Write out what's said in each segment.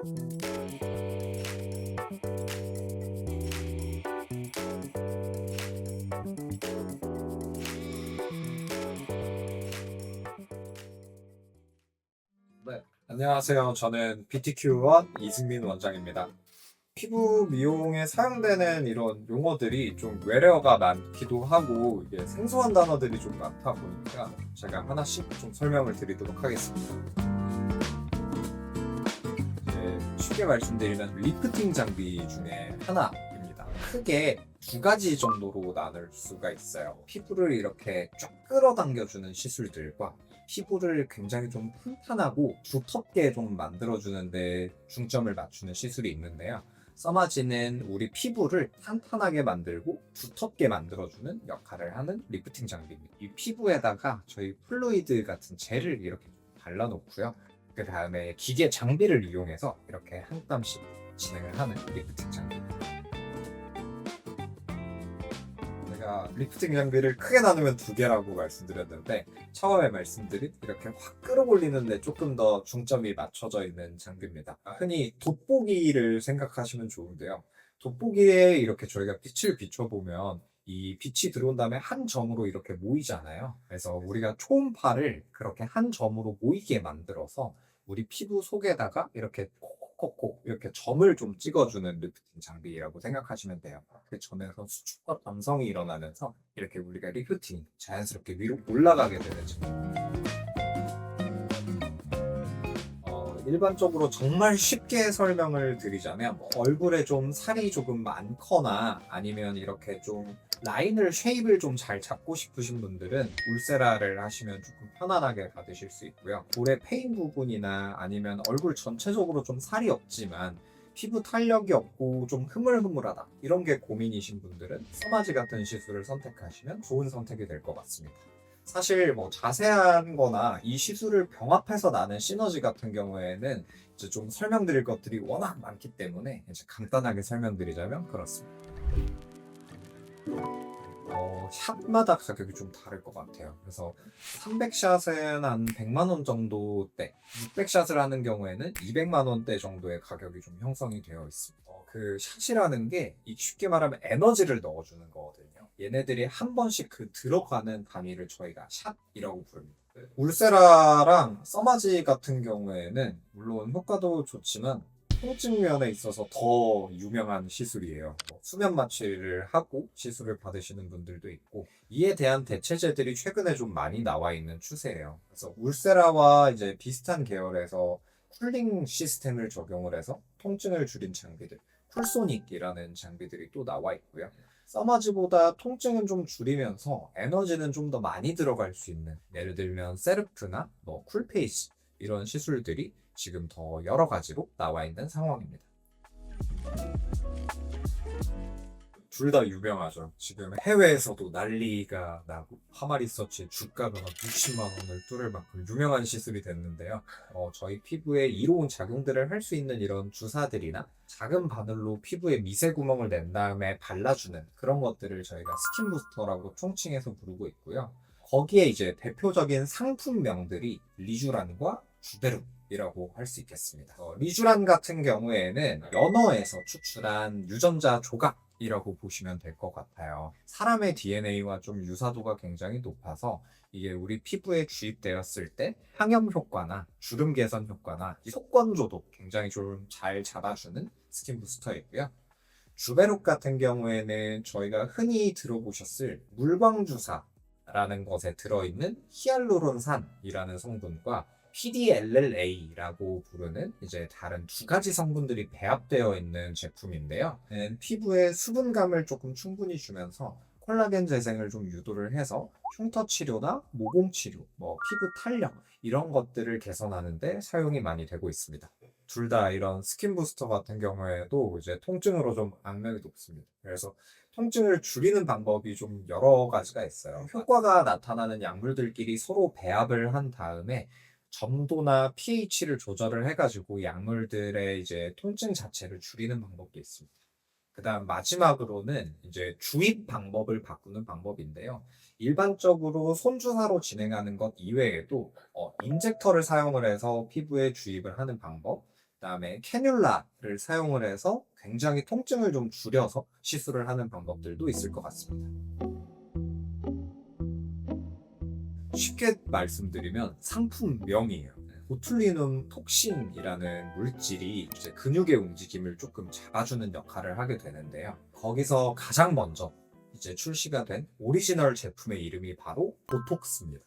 네, 안녕하세요. 저는 BTQ1 이승민 원장입니다. 피부 미용에 사용되는 이런 용어들이 좀 외래어가 많기도 하고 이게 생소한 단어들이 좀 많다 보니까 제가 하나씩 좀 설명을 드리도록 하겠습니다. 쉽게 말씀드리면 리프팅 장비 중에 하나입니다. 크게 두 가지 정도로 나눌 수가 있어요. 피부를 이렇게 쫙 끌어당겨주는 시술들과 피부를 굉장히 좀 탄탄하고 두텁게 좀 만들어주는 데 중점을 맞추는 시술이 있는데요. 써마지는 우리 피부를 탄탄하게 만들고 두텁게 만들어주는 역할을 하는 리프팅 장비입니다. 이 피부에다가 저희 플루이드 같은 젤을 이렇게 발라놓고요. 그 다음에 기계 장비를 이용해서 이렇게 한 땀씩 진행을 하는 리프팅 장비입니다. 제가 리프팅 장비를 크게 나누면 두 개라고 말씀드렸는데 처음에 말씀드린 이렇게 확 끌어올리는데 조금 더 중점이 맞춰져 있는 장비입니다. 흔히 돋보기를 생각하시면 좋은데요. 돋보기에 이렇게 저희가 빛을 비춰보면 이 빛이 들어온 다음에 한 점으로 이렇게 모이잖아요. 그래서 우리가 초음파를 그렇게 한 점으로 모이게 만들어서 우리 피부 속에다가 이렇게 콕콕콕 이렇게 점을 좀 찍어주는 리프팅 장비라고 생각하시면 돼요. 그 점에서 수축과 감성이 일어나면서 이렇게 우리가 리프팅이 자연스럽게 위로 올라가게 되는 장비. 일반적으로 정말 쉽게 설명을 드리자면 얼굴에 좀 살이 조금 많거나 아니면 이렇게 좀 라인을 쉐입을 좀 잘 잡고 싶으신 분들은 울세라를 하시면 조금 편안하게 받으실 수 있고요. 볼의 페인 부분이나 아니면 얼굴 전체적으로 좀 살이 없지만 피부 탄력이 없고 좀 흐물흐물하다 이런 게 고민이신 분들은 써마지 같은 시술을 선택하시면 좋은 선택이 될 것 같습니다. 사실 뭐 자세한 거나 이 시술을 병합해서 나는 시너지 같은 경우에는 이제 좀 설명드릴 것들이 워낙 많기 때문에 이제 간단하게 설명드리자면 그렇습니다. 샷마다 가격이 좀 다를 것 같아요. 그래서 300샷은 한 100만 원 정도대, 600샷을 하는 경우에는 200만 원대 정도의 가격이 좀 형성이 되어 있습니다. 그 샷이라는 게 쉽게 말하면 에너지를 넣어주는 거거든요. 얘네들이 한 번씩 그 들어가는 단위를 저희가 샷이라고 부릅니다. 울세라랑 써마지 같은 경우에는 물론 효과도 좋지만 통증 면에 있어서 더 유명한 시술이에요. 수면 마취를 하고 시술을 받으시는 분들도 있고 이에 대한 대체제들이 최근에 좀 많이 나와 있는 추세예요. 그래서 울세라와 이제 비슷한 계열에서 쿨링 시스템을 적용을 해서 통증을 줄인 장비들, 쿨소닉이라는 장비들이 또 나와 있고요. 써마지보다 통증은 좀 줄이면서 에너지는 좀 더 많이 들어갈 수 있는 예를 들면 세르프나 뭐 쿨페이스 이런 시술들이 지금 더 여러 가지로 나와 있는 상황입니다. 둘 다 유명하죠. 지금 해외에서도 난리가 나고 하마리서치의 주가가 60만 원을 뚫을 만큼 유명한 시술이 됐는데요. 저희 피부에 이로운 작용들을 할 수 있는 이런 주사들이나 작은 바늘로 피부에 미세 구멍을 낸 다음에 발라주는 그런 것들을 저희가 스킨 부스터라고 총칭해서 부르고 있고요. 거기에 이제 대표적인 상품명들이 리쥬란과 주베룩이라고 할 수 있겠습니다. 리쥬란 같은 경우에는 연어에서 추출한 유전자 조각이라고 보시면 될 것 같아요. 사람의 DNA와 좀 유사도가 굉장히 높아서 이게 우리 피부에 주입되었을 때 항염 효과나 주름 개선 효과나 속건조도 굉장히 좀 잘 잡아주는 스킨 부스터이고요. 주베룩 같은 경우에는 저희가 흔히 들어보셨을 물광주사라는 것에 들어있는 히알루론산이라는 성분과 PDLLA라고 부르는 이제 다른 두 가지 성분들이 배합되어 있는 제품인데요. 피부에 수분감을 조금 충분히 주면서 콜라겐 재생을 좀 유도를 해서 흉터 치료나 모공 치료, 뭐 피부 탄력 이런 것들을 개선하는데 사용이 많이 되고 있습니다. 둘 다 이런 스킨 부스터 같은 경우에도 이제 통증으로 좀 악명이 높습니다. 그래서 통증을 줄이는 방법이 좀 여러 가지가 있어요. 효과가 나타나는 약물들끼리 서로 배합을 한 다음에 점도나 pH를 조절을 해가지고 약물들의 이제 통증 자체를 줄이는 방법도 있습니다. 그다음 마지막으로는 이제 주입 방법을 바꾸는 방법인데요. 일반적으로 손주사로 진행하는 것 이외에도 인젝터를 사용을 해서 피부에 주입을 하는 방법, 그다음에 캐뉼라를 사용을 해서 굉장히 통증을 좀 줄여서 시술을 하는 방법들도 있을 것 같습니다. 쉽게 말씀드리면 상품명이에요. 보툴리눔 톡신이라는 물질이 이제 근육의 움직임을 조금 잡아주는 역할을 하게 되는데요. 거기서 가장 먼저 이제 출시가 된 오리지널 제품의 이름이 바로 보톡스입니다.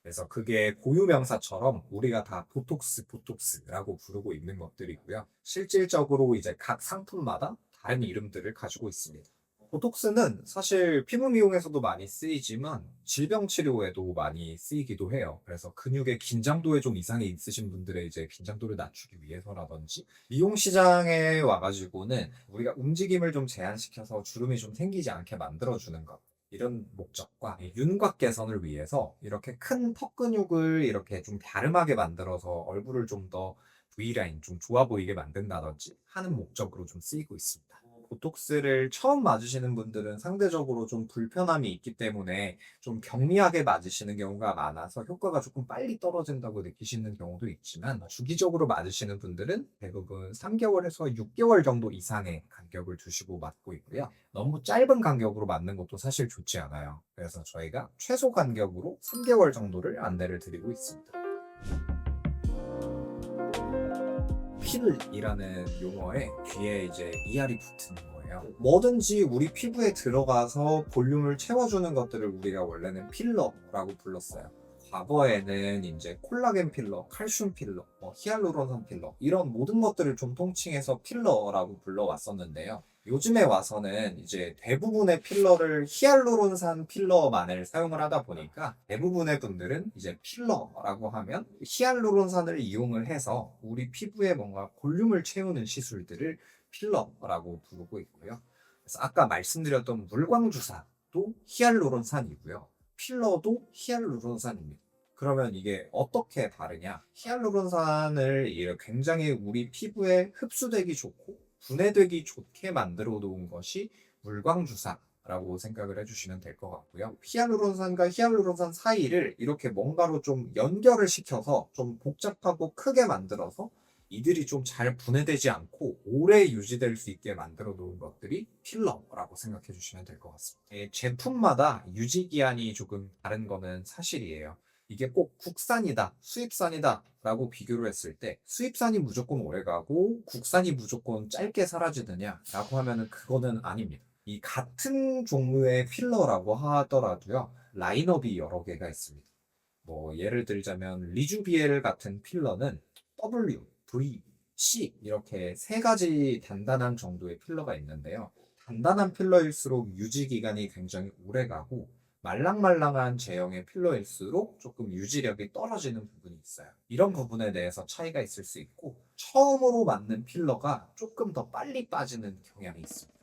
그래서 그게 고유명사처럼 우리가 다 보톡스라고 부르고 있는 것들이고요. 실질적으로 이제 각 상품마다 다른 이름들을 가지고 있습니다. 보톡스는 사실 피부 미용에서도 많이 쓰이지만 질병 치료에도 많이 쓰이기도 해요. 그래서 근육의 긴장도에 좀 이상이 있으신 분들의 이제 긴장도를 낮추기 위해서라든지 미용 시장에 와가지고는 우리가 움직임을 좀 제한시켜서 주름이 좀 생기지 않게 만들어주는 것. 이런 목적과 윤곽 개선을 위해서 이렇게 큰 턱 근육을 이렇게 좀 갸름하게 만들어서 얼굴을 좀 더 V라인 좀 좋아 보이게 만든다든지 하는 목적으로 좀 쓰이고 있습니다. 보톡스를 처음 맞으시는 분들은 상대적으로 좀 불편함이 있기 때문에 좀 경미하게 맞으시는 경우가 많아서 효과가 조금 빨리 떨어진다고 느끼시는 경우도 있지만 주기적으로 맞으시는 분들은 대부분 3개월에서 6개월 정도 이상의 간격을 두시고 맞고 있고요. 너무 짧은 간격으로 맞는 것도 사실 좋지 않아요. 그래서 저희가 최소 간격으로 3개월 정도를 안내를 드리고 있습니다. 필이라는 용어에 뒤에 이제 ER이 붙은 거예요. 뭐든지 우리 피부에 들어가서 볼륨을 채워주는 것들을 우리가 원래는 필러라고 불렀어요. 과거에는 이제 콜라겐 필러, 칼슘 필러, 히알루론산 필러 이런 모든 것들을 좀 통칭해서 필러라고 불러왔었는데요. 요즘에 와서는 이제 대부분의 필러를 히알루론산 필러만을 사용을 하다 보니까 대부분의 분들은 이제 필러라고 하면 히알루론산을 이용을 해서 우리 피부에 뭔가 볼륨을 채우는 시술들을 필러라고 부르고 있고요. 그래서 아까 말씀드렸던 물광주사도 히알루론산이고요. 필러도 히알루론산입니다. 그러면 이게 어떻게 다르냐? 히알루론산을 굉장히 우리 피부에 흡수되기 좋고 분해되기 좋게 만들어 놓은 것이 물광주사라고 생각을 해주시면 될 것 같고요. 히알루론산과 히알루론산 사이를 이렇게 뭔가로 좀 연결을 시켜서 좀 복잡하고 크게 만들어서 이들이 좀 잘 분해되지 않고 오래 유지될 수 있게 만들어 놓은 것들이 필러라고 생각해 주시면 될 것 같습니다. 제품마다 유지 기한이 조금 다른 거는 사실이에요. 이게 꼭 국산이다, 수입산이다 라고 비교를 했을 때 수입산이 무조건 오래가고 국산이 무조건 짧게 사라지느냐 라고 하면은 그거는 아닙니다. 이 같은 종류의 필러라고 하더라도요, 라인업이 여러 개가 있습니다. 뭐 예를 들자면 리주비엘 같은 필러는 W, V, C 이렇게 세 가지 단단한 정도의 필러가 있는데요. 단단한 필러일수록 유지 기간이 굉장히 오래 가고 말랑말랑한 제형의 필러일수록 조금 유지력이 떨어지는 부분이 있어요. 이런 부분에 대해서 차이가 있을 수 있고 처음으로 맞는 필러가 조금 더 빨리 빠지는 경향이 있습니다.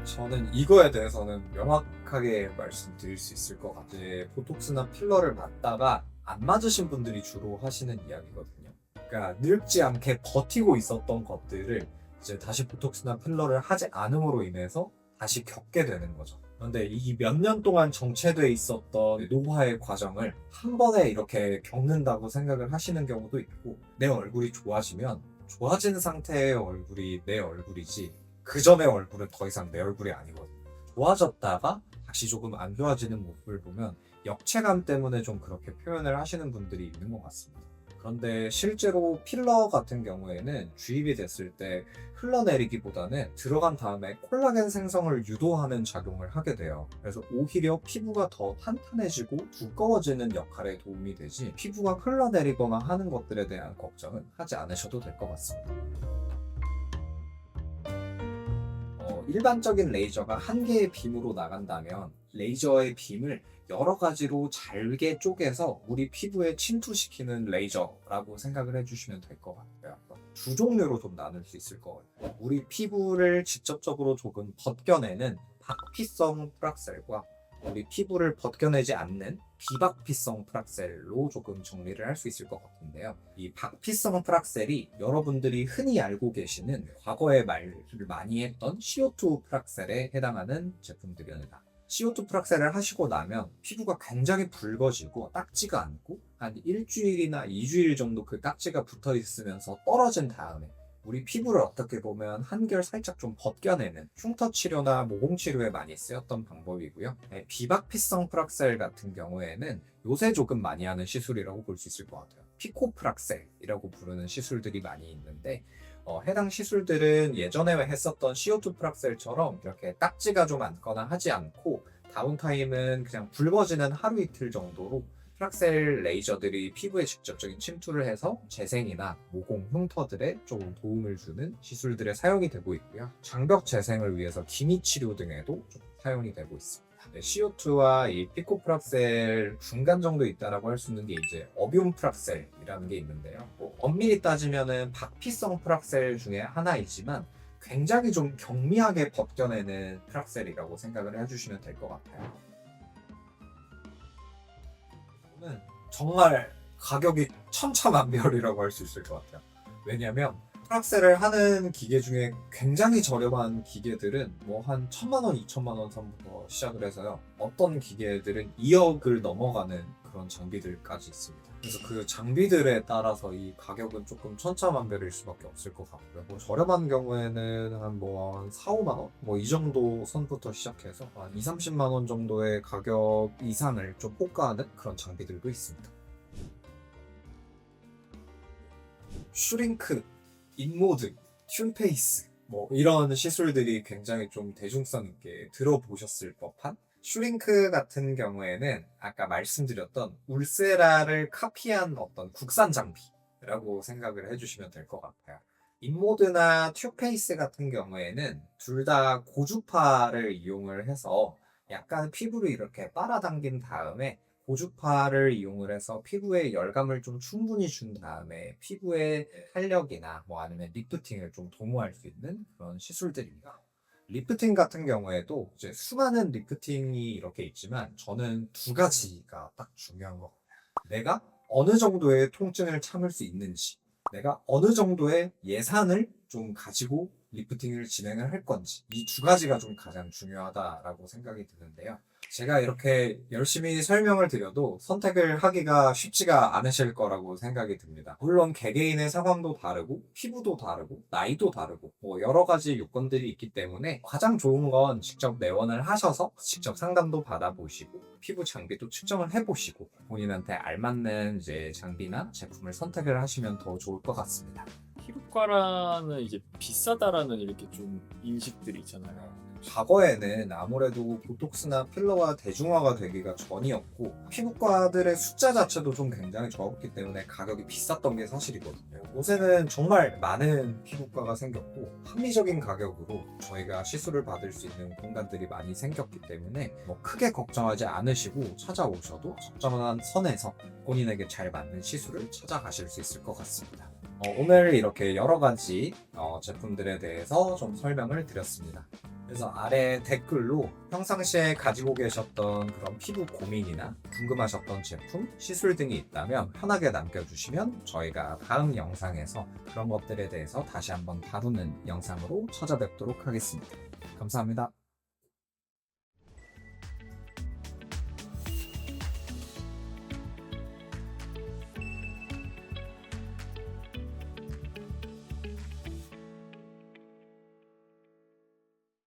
저는 이거에 대해서는 명확하게 말씀드릴 수 있을 것 같아요. 보톡스나 필러를 맞다가 안 맞으신 분들이 주로 하시는 이야기거든요. 그러니까 늙지 않게 버티고 있었던 것들을 이제 다시 보톡스나 필러를 하지 않음으로 인해서 다시 겪게 되는 거죠. 그런데 이 몇 년 동안 정체돼 있었던 노화의 과정을 한 번에 이렇게 겪는다고 생각을 하시는 경우도 있고, 내 얼굴이 좋아지면 좋아진 상태의 얼굴이 내 얼굴이지 그 전의 얼굴은 더 이상 내 얼굴이 아니거든요. 좋아졌다가 다시 조금 안 좋아지는 모습을 보면 역체감 때문에 좀 그렇게 표현을 하시는 분들이 있는 것 같습니다. 그런데 실제로 필러 같은 경우에는 주입이 됐을 때 흘러내리기보다는 들어간 다음에 콜라겐 생성을 유도하는 작용을 하게 돼요. 그래서 오히려 피부가 더 탄탄해지고 두꺼워지는 역할에 도움이 되지 피부가 흘러내리거나 하는 것들에 대한 걱정은 하지 않으셔도 될 것 같습니다. 일반적인 레이저가 한 개의 빔으로 나간다면 레이저의 빔을 여러 가지로 잘게 쪼개서 우리 피부에 침투시키는 레이저라고 생각을 해주시면 될 것 같아요. 두 종류로 좀 나눌 수 있을 것 같아요. 우리 피부를 직접적으로 조금 벗겨내는 박피성 프락셀과 우리 피부를 벗겨내지 않는 비박피성 프락셀로 조금 정리를 할 수 있을 것 같은데요. 이 박피성 프락셀이 여러분들이 흔히 알고 계시는 과거에 말을 많이 했던 CO2 프락셀에 해당하는 제품들입니다. CO2 프락셀을 하시고 나면 피부가 굉장히 붉어지고 딱지가 않고 한 일주일이나 2주일 정도 그 딱지가 붙어 있으면서 떨어진 다음에 우리 피부를 어떻게 보면 한결 살짝 좀 벗겨내는 흉터 치료나 모공 치료에 많이 쓰였던 방법이고요. 비박피성 프락셀 같은 경우에는 요새 조금 많이 하는 시술이라고 볼 수 있을 것 같아요. 피코 프락셀이라고 부르는 시술들이 많이 있는데 해당 시술들은 예전에 했었던 CO2 프락셀처럼 이렇게 딱지가 좀 많거나 하지 않고 다운타임은 그냥 붉어지는 하루 이틀 정도로 프락셀 레이저들이 피부에 직접적인 침투를 해서 재생이나 모공 흉터들에 조금 도움을 주는 시술들에 사용이 되고 있고요. 장벽 재생을 위해서 기미 치료 등에도 좀 사용이 되고 있습니다. CO2와 이 피코 프락셀 중간 정도 있다라고 할 수 있는 게 이제 어비움 프락셀이라는 게 있는데요. 엄밀히 따지면은 박피성 프락셀 중에 하나이지만 굉장히 좀 경미하게 벗겨내는 프락셀이라고 생각을 해주시면 될 것 같아요. 이거는 정말 가격이 천차만별이라고 할 수 있을 것 같아요. 왜냐면 프락셀을 하는 기계 중에 굉장히 저렴한 기계들은 뭐 한 1,000만 원, 2천만 원 선부터 시작을 해서요. 어떤 기계들은 2억을 넘어가는 그런 장비들까지 있습니다. 그래서 그 장비들에 따라서 이 가격은 조금 천차만별일 수밖에 없을 것 같고요. 뭐 저렴한 경우에는 한 4, 5만 원? 뭐 이 정도 선부터 시작해서 한 2, 30만 원 정도의 가격 이상을 좀 호가하는 그런 장비들도 있습니다. 슈링크, 인모드, 튠페이스 뭐 이런 시술들이 굉장히 좀 대중성 있게 들어보셨을 법한 슈링크 같은 경우에는 아까 말씀드렸던 울세라를 카피한 어떤 국산 장비라고 생각을 해주시면 될 것 같아요. 인모드나 튠페이스 같은 경우에는 둘 다 고주파를 이용을 해서 약간 피부를 이렇게 빨아당긴 다음에 고주파를 이용을 해서 피부에 열감을 좀 충분히 준 다음에 피부의 탄력이나 뭐 아니면 리프팅을 좀 도모할 수 있는 그런 시술들입니다. 리프팅 같은 경우에도 이제 수많은 리프팅이 이렇게 있지만 저는 두 가지가 딱 중요한 것 같아요. 내가 어느 정도의 통증을 참을 수 있는지, 내가 어느 정도의 예산을 좀 가지고 리프팅을 진행을 할 건지, 이 두 가지가 좀 가장 중요하다라고 생각이 드는데요. 제가 이렇게 열심히 설명을 드려도 선택을 하기가 쉽지가 않으실 거라고 생각이 듭니다. 물론 개개인의 상황도 다르고 피부도 다르고 나이도 다르고 뭐 여러 가지 요건들이 있기 때문에 가장 좋은 건 직접 내원을 하셔서 직접 상담도 받아보시고 피부 장비도 측정을 해보시고 본인한테 알맞는 이제 장비나 제품을 선택을 하시면 더 좋을 것 같습니다. 피부과라는 이제 비싸다라는 이렇게 좀 인식들이 있잖아요. 과거에는 아무래도 보톡스나 필러가 대중화가 되기가 전이었고 피부과들의 숫자 자체도 좀 굉장히 적었기 때문에 가격이 비쌌던 게 사실이거든요. 요새는 정말 많은 피부과가 생겼고 합리적인 가격으로 저희가 시술을 받을 수 있는 공간들이 많이 생겼기 때문에 뭐 크게 걱정하지 않으시고 찾아오셔도 적정한 선에서 본인에게 잘 맞는 시술을 찾아가실 수 있을 것 같습니다. 오늘 이렇게 여러 가지 제품들에 대해서 좀 설명을 드렸습니다. 그래서 아래 댓글로 평상시에 가지고 계셨던 그런 피부 고민이나 궁금하셨던 제품, 시술 등이 있다면 편하게 남겨주시면 저희가 다음 영상에서 그런 것들에 대해서 다시 한번 다루는 영상으로 찾아뵙도록 하겠습니다. 감사합니다.